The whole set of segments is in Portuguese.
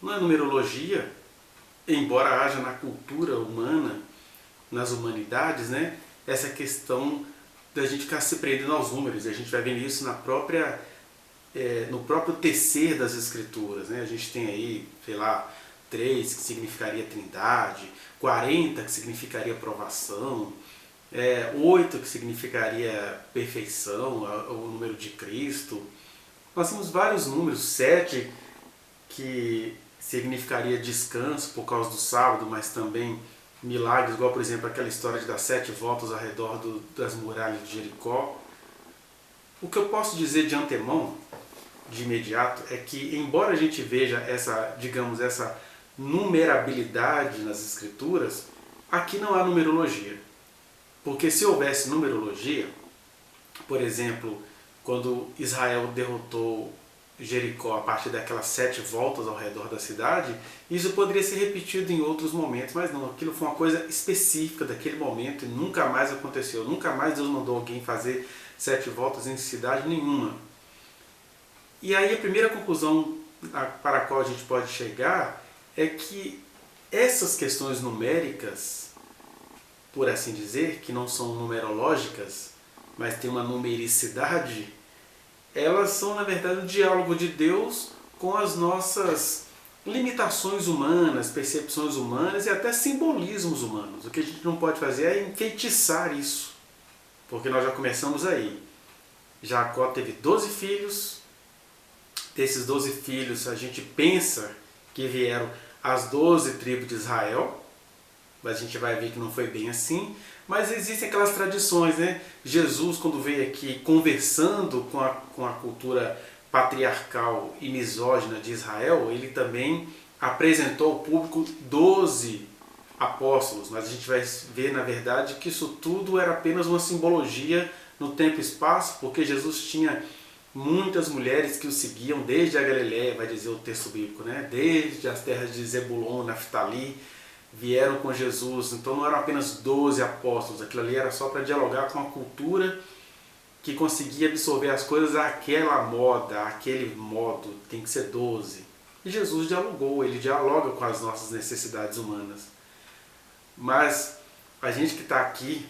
não é numerologia, embora haja na cultura humana, nas humanidades, né, essa questão da gente ficar se prendendo aos números. E a gente vai vendo isso na própria, no próprio tecer das escrituras, né? A gente tem aí, sei lá, 3 que significaria trindade, 40 que significaria provação, 8 que significaria perfeição, o número de Cristo. Nós temos vários números, 7 que significaria descanso por causa do sábado, mas também milagres, igual por exemplo aquela história de dar 7 voltas ao redor das muralhas de Jericó. O que eu posso dizer de antemão, de imediato, é que embora a gente veja essa, digamos, essa numerabilidade nas escrituras, aqui não há numerologia. Porque se houvesse numerologia, por exemplo, quando Israel derrotou Jericó a partir daquelas 7 voltas ao redor da cidade, isso poderia ser repetido em outros momentos, mas não, aquilo foi uma coisa específica daquele momento e nunca mais aconteceu, nunca mais Deus mandou alguém fazer 7 voltas em cidade nenhuma. E aí a primeira conclusão para a qual a gente pode chegar é que essas questões numéricas, por assim dizer, que não são numerológicas, mas têm uma numericidade, elas são, na verdade, um diálogo de Deus com as nossas limitações humanas, percepções humanas e até simbolismos humanos. O que a gente não pode fazer é enfeitiçar isso, porque nós já começamos aí. Jacó teve 12 filhos, desses 12 filhos a gente pensa que vieram as 12 tribos de Israel, mas a gente vai ver que não foi bem assim. Mas existem aquelas tradições, né? Jesus, quando veio aqui conversando com a cultura patriarcal e misógina de Israel, ele também apresentou ao público 12 apóstolos. Mas a gente vai ver, na verdade, que isso tudo era apenas uma simbologia no tempo e espaço, porque Jesus tinha muitas mulheres que o seguiam desde a Galileia, vai dizer o texto bíblico, né? Desde as terras de Zebulon, Naftali, vieram com Jesus. Então não eram apenas 12 apóstolos, aquilo ali era só para dialogar com a cultura que conseguia absorver as coisas àquela moda, àquele modo, tem que ser 12. E Jesus dialogou, ele dialoga com as nossas necessidades humanas. Mas a gente que está aqui,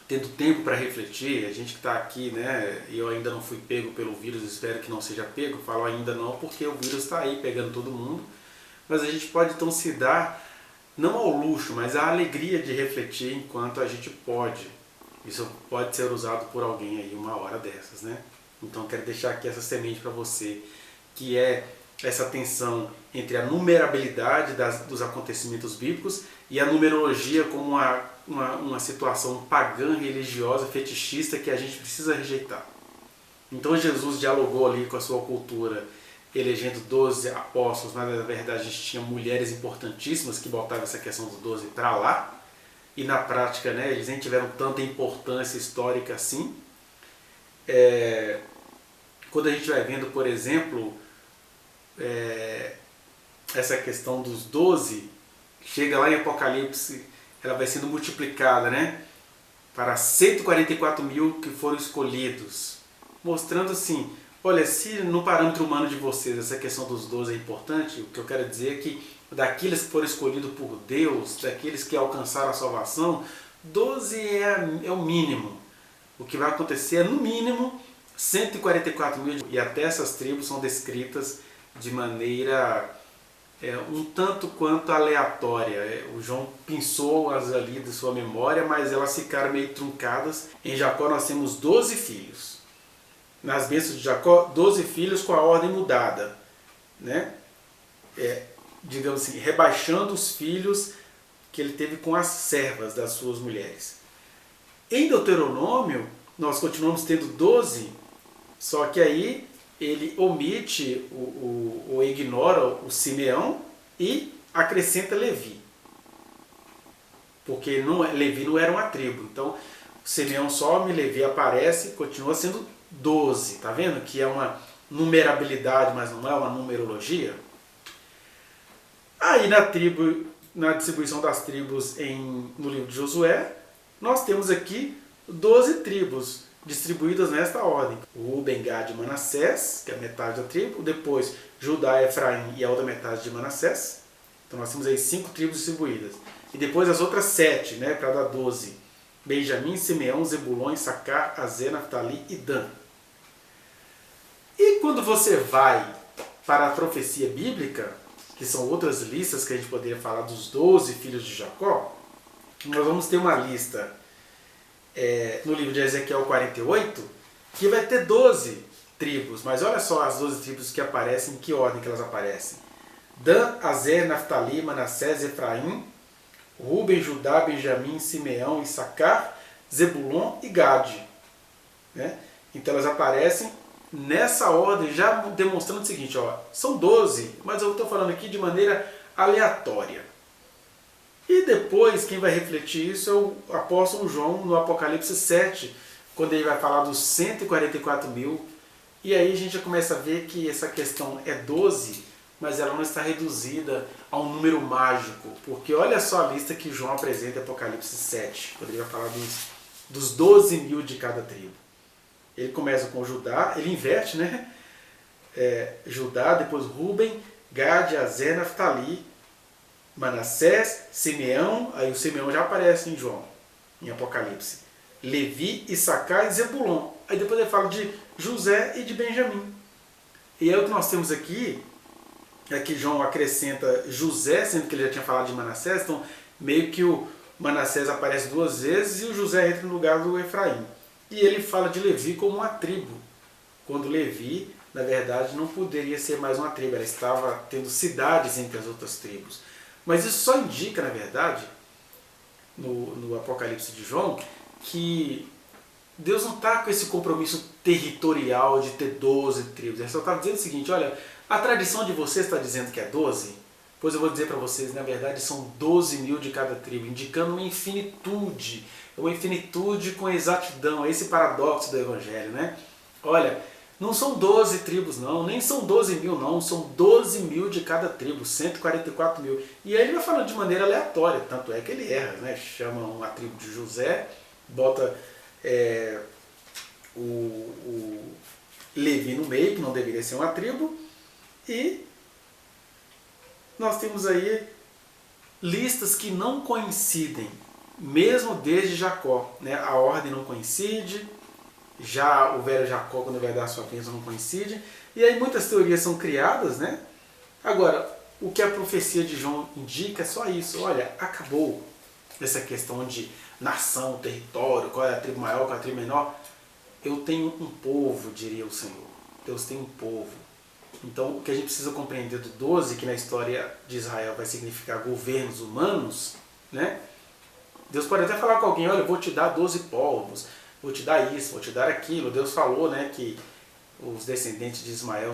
tendo tempo para refletir, a gente que está aqui, né, eu ainda não fui pego pelo vírus, espero que não seja pego, falo ainda não porque o vírus está aí pegando todo mundo, mas a gente pode então se dar não ao luxo, mas à alegria de refletir enquanto a gente pode. Isso pode ser usado por alguém aí uma hora dessas, né? Então quero deixar aqui essa semente para você, que é essa tensão entre a numerabilidade dos acontecimentos bíblicos e a numerologia como uma situação pagã, religiosa, fetichista que a gente precisa rejeitar. Então Jesus dialogou ali com a sua cultura, elegendo 12 apóstolos, mas na verdade a gente tinha mulheres importantíssimas que botavam essa questão dos 12 para lá, e na prática, né, eles nem tiveram tanta importância histórica assim. Quando a gente vai vendo, por exemplo, essa questão dos 12, chega lá em Apocalipse, ela vai sendo multiplicada, né, para 144 mil que foram escolhidos, mostrando assim, olha, se no parâmetro humano de vocês essa questão dos 12 é importante, o que eu quero dizer é que daqueles que foram escolhidos por Deus, daqueles que alcançaram a salvação, 12 é o mínimo. O que vai acontecer é, no mínimo, 144 mil, e até essas tribos são descritas de maneira um tanto quanto aleatória. O João pinçou-as ali de sua memória, mas elas ficaram meio truncadas. Em Jacó nós temos 12 filhos. Nas bênçãos de Jacó, 12 filhos com a ordem mudada, né? Digamos assim, rebaixando os filhos que ele teve com as servas das suas mulheres. Em Deuteronômio, nós continuamos tendo 12, só que aí ele omite ou ignora o Simeão e acrescenta Levi. Porque Levi não era uma tribo. Então, Simeão some, Levi aparece, continua sendo 12. Tá vendo que é uma numerabilidade, mas não é uma numerologia? Aí na distribuição das tribos no livro de Josué, nós temos aqui 12 tribos, distribuídas nesta ordem. Ruben, Gad e Manassés, que é a metade da tribo. Depois Judá, Efraim e a outra metade de Manassés. Então nós temos aí 5 tribos distribuídas. E depois as outras 7, né, para dar 12. Benjamim, Simeão, Zebulon, Issacar, Aser, Naftali e Dan. E quando você vai para a profecia bíblica, que são outras listas que a gente poderia falar dos 12 filhos de Jacó, nós vamos ter uma lista no livro de Ezequiel 48, que vai ter 12 tribos. Mas olha só as 12 tribos que aparecem, em que ordem que elas aparecem. Dan, Aser, Naftali, Manassés, Efraim, Ruben, Judá, Benjamim, Simeão, Issacar, Zebulon e Gade. Né? Então elas aparecem nessa ordem, já demonstrando o seguinte, ó, são 12, mas eu estou falando aqui de maneira aleatória. E depois, quem vai refletir isso é o apóstolo João no Apocalipse 7, quando ele vai falar dos 144 mil. E aí a gente já começa a ver que essa questão é 12, mas ela não está reduzida a um número mágico. Porque olha só a lista que João apresenta em Apocalipse 7, quando ele vai falar dos 12 mil de cada tribo. Ele começa com Judá, ele inverte, né? Judá, depois Ruben, Gad, Aser, Naftali, Manassés, Simeão, aí o Simeão já aparece em João, em Apocalipse. Levi, Issacar e Zebulon. Aí depois ele fala de José e de Benjamim. E aí o que nós temos aqui é que João acrescenta José, sendo que ele já tinha falado de Manassés, então meio que o Manassés aparece 2 vezes e o José entra no lugar do Efraim. E ele fala de Levi como uma tribo, quando Levi, na verdade, não poderia ser mais uma tribo, ela estava tendo cidades entre as outras tribos. Mas isso só indica, na verdade, no Apocalipse de João, que Deus não está com esse compromisso territorial de ter 12 tribos. Ele só está dizendo o seguinte, olha, a tradição de vocês está dizendo que é 12, pois eu vou dizer para vocês, na verdade são 12 mil de cada tribo, indicando uma infinitude com exatidão, esse paradoxo do Evangelho, né? Olha, não são 12 tribos não, nem são 12 mil não, são 12 mil de cada tribo, 144 mil. E aí ele vai falando de maneira aleatória, tanto é que ele erra, né? Chama uma tribo de José, bota o Levi no meio, que não deveria ser uma tribo, e nós temos aí listas que não coincidem, mesmo desde Jacó, né? A ordem não coincide, já o velho Jacó, quando vai dar a sua bênção, não coincide, e aí muitas teorias são criadas, né? Agora, o que a profecia de João indica é só isso, olha, acabou essa questão de nação, território, qual é a tribo maior, qual é a tribo menor. Eu tenho um povo, diria o Senhor, Deus tem um povo. Então, o que a gente precisa compreender do 12, que na história de Israel vai significar governos humanos, né? Deus pode até falar com alguém, olha, eu vou te dar 12 povos, vou te dar isso, vou te dar aquilo. Deus falou, né, que os descendentes de Ismael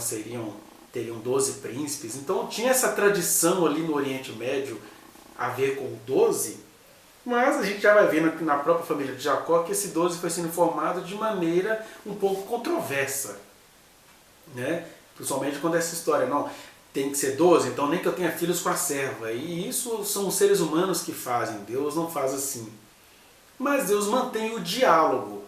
teriam 12 príncipes. Então tinha essa tradição ali no Oriente Médio a ver com o 12, mas a gente já vai vendo na própria família de Jacó que esse 12 foi sendo formado de maneira um pouco controversa, né? Principalmente quando essa história, não, tem que ser 12, então nem que eu tenha filhos com a serva. E isso são os seres humanos que fazem, Deus não faz assim. Mas Deus mantém o diálogo.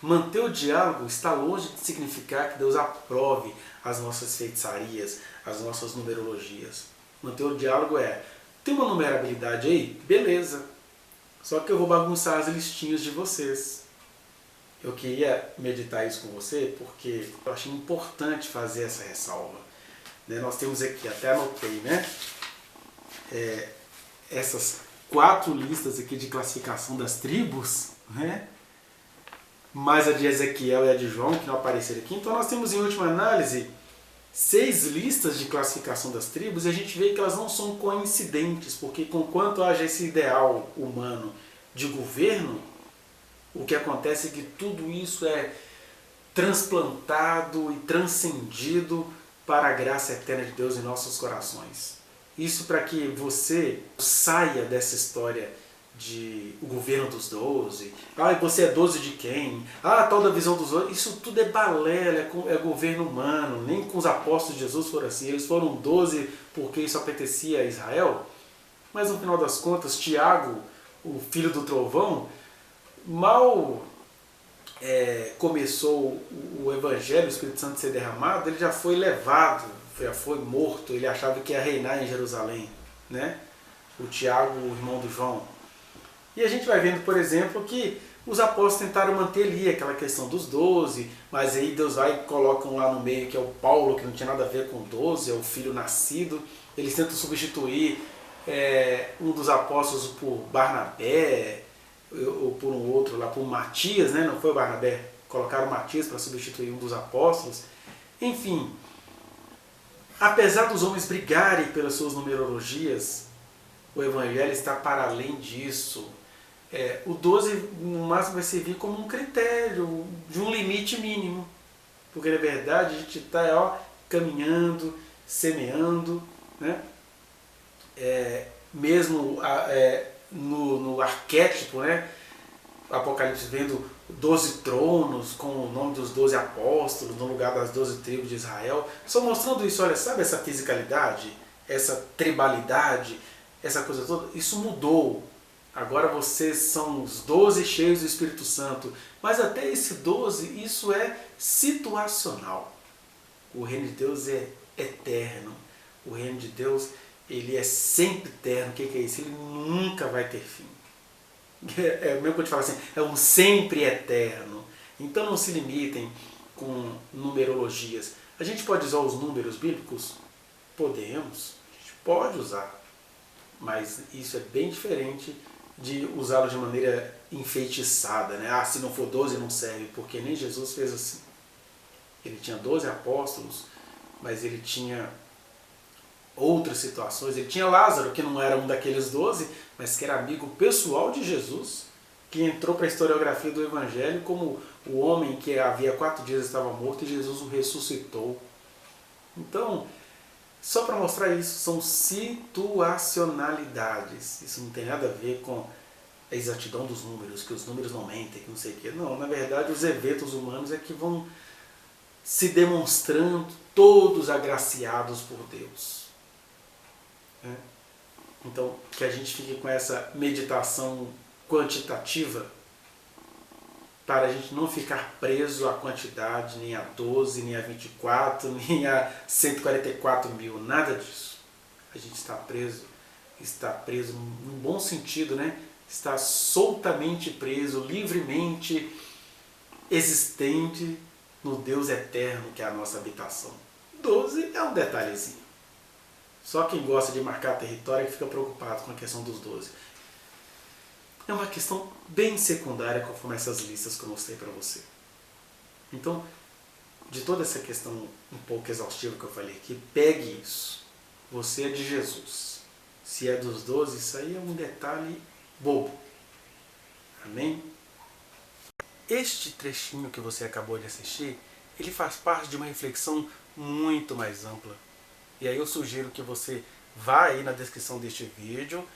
Manter o diálogo está longe de significar que Deus aprove as nossas feitiçarias, as nossas numerologias. Manter o diálogo tem uma numerabilidade aí? Beleza. Só que eu vou bagunçar as listinhas de vocês. Eu queria meditar isso com você porque eu achei importante fazer essa ressalva. Nós temos aqui, até anotei, né? Essas 4 listas aqui de classificação das tribos, né? Mais a de Ezequiel e a de João, que não apareceram aqui. Então nós temos, em última análise, 6 listas de classificação das tribos, e a gente vê que elas não são coincidentes, porque conquanto haja esse ideal humano de governo, o que acontece é que tudo isso é transplantado e transcendido para a graça eterna de Deus em nossos corações. Isso para que você saia dessa história de o governo dos 12, você é 12 de quem? Tal da visão dos 12, isso tudo é balela, é governo humano, nem com os apóstolos de Jesus foram assim, eles foram 12 porque isso apetecia a Israel, mas no final das contas, Tiago, o filho do trovão, mal começou o Evangelho, o Espírito Santo ser derramado, ele já foi levado, já foi morto, ele achava que ia reinar em Jerusalém, né? O Tiago, o irmão do João. E a gente vai vendo, por exemplo, que os apóstolos tentaram manter ali aquela questão dos 12, mas aí Deus vai e colocam lá no meio que é o Paulo, que não tinha nada a ver com 12, é o filho nascido. Eles tentam substituir um dos apóstolos por Barnabé, ou por um outro lá, por Matias, né? Não foi o Barnabé, colocaram Matias para substituir um dos apóstolos. Enfim, apesar dos homens brigarem pelas suas numerologias, o Evangelho está para além disso. O 12 no máximo vai servir como um critério de um limite mínimo, porque na verdade a gente está caminhando, semeando, né? Mesmo no arquétipo, né? Apocalipse vendo 12 tronos com o nome dos 12 apóstolos no lugar das 12 tribos de Israel, só mostrando isso. Olha, sabe essa fisicalidade, essa tribalidade, essa coisa toda? Isso mudou. Agora vocês são os 12 cheios do Espírito Santo. Mas até esse 12, isso é situacional. O reino de Deus é eterno. O reino de Deus, ele é sempre eterno. O que é isso? Ele nunca vai ter fim. Mesmo que eu te falo assim, é um sempre eterno. Então não se limitem com numerologias. A gente pode usar os números bíblicos? Podemos. A gente pode usar. Mas isso é bem diferente de usá-lo de maneira enfeitiçada, né? Se não for 12 não serve, porque nem Jesus fez assim. Ele tinha 12 apóstolos, mas ele tinha outras situações. Ele tinha Lázaro, que não era um daqueles 12, mas que era amigo pessoal de Jesus, que entrou para a historiografia do Evangelho como o homem que havia 4 dias estava morto e Jesus o ressuscitou. Então, só para mostrar isso, são situacionalidades. Isso não tem nada a ver com a exatidão dos números, que os números não mentem, que não sei o quê. Não, na verdade, os eventos humanos é que vão se demonstrando todos agraciados por Deus. Então, que a gente fique com essa meditação quantitativa para a gente não ficar preso à quantidade, nem a 12, nem a 24, nem a 144 mil, nada disso. A gente está preso num bom sentido, né? Está soltamente preso, livremente existente no Deus eterno que é a nossa habitação. 12 é um detalhezinho. Só quem gosta de marcar território é que fica preocupado com a questão dos 12. É uma questão bem secundária conforme essas listas que eu mostrei para você. Então, de toda essa questão um pouco exaustiva que eu falei aqui, pegue isso. Você é de Jesus. Se é dos 12, isso aí é um detalhe bobo. Amém? Este trechinho que você acabou de assistir, ele faz parte de uma reflexão muito mais ampla. E aí eu sugiro que você vá aí na descrição deste vídeo.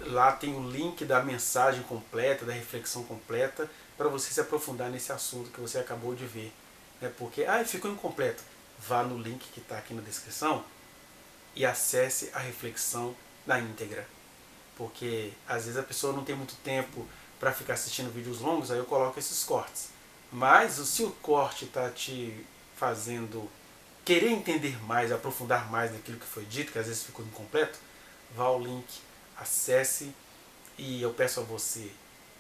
Lá tem o link da mensagem completa, da reflexão completa, para você se aprofundar nesse assunto que você acabou de ver. Porque, ficou incompleto. Vá no link que está aqui na descrição e acesse a reflexão na íntegra. Porque às vezes a pessoa não tem muito tempo para ficar assistindo vídeos longos, aí eu coloco esses cortes. Mas se o corte está te fazendo querer entender mais, aprofundar mais naquilo que foi dito, que às vezes ficou incompleto, vá ao link, acesse, e eu peço a você,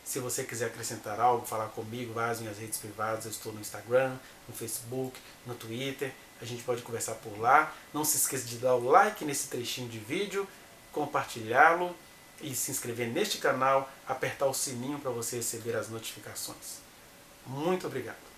se você quiser acrescentar algo, falar comigo, vá às minhas redes privadas, eu estou no Instagram, no Facebook, no Twitter, a gente pode conversar por lá. Não se esqueça de dar o like nesse trechinho de vídeo, compartilhá-lo e se inscrever neste canal, apertar o sininho para você receber as notificações. Muito obrigado!